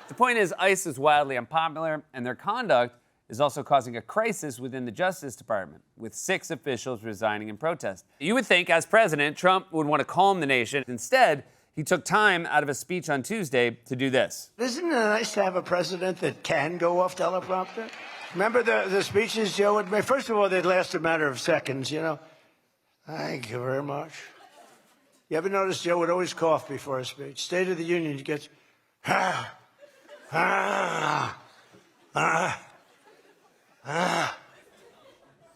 The point is, ICE is wildly unpopular, and their conduct is also causing a crisis within the Justice Department, with 6 officials resigning in protest. You would think, as president, Trump would want to calm the nation. Instead, he took time out of a speech on Tuesday to do this. Isn't it nice to have a president that can go off teleprompter? Remember the speeches Joe would make? First of all, they'd last a matter of seconds, you know. Thank you very much. You ever notice Joe would always cough before a speech? State of the Union, he gets,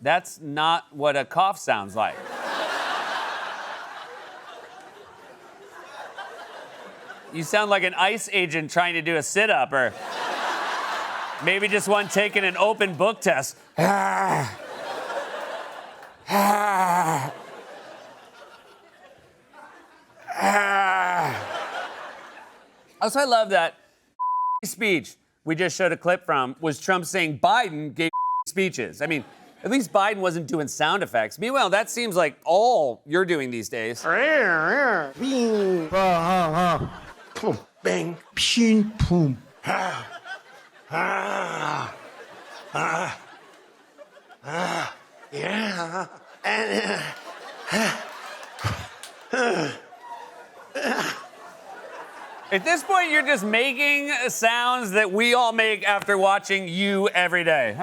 That's not what a cough sounds like. You sound like an ICE agent trying to do a sit-up, or maybe just one taking an open book test. Also, I love that speech we just showed a clip from was Trump saying Biden gave speeches. I mean, at least Biden wasn't doing sound effects. Meanwhile, that seems like all you're doing these days. Bing, boom, bang, pshin, boom. Yeah. At this point, you're just making sounds that we all make after watching you every day.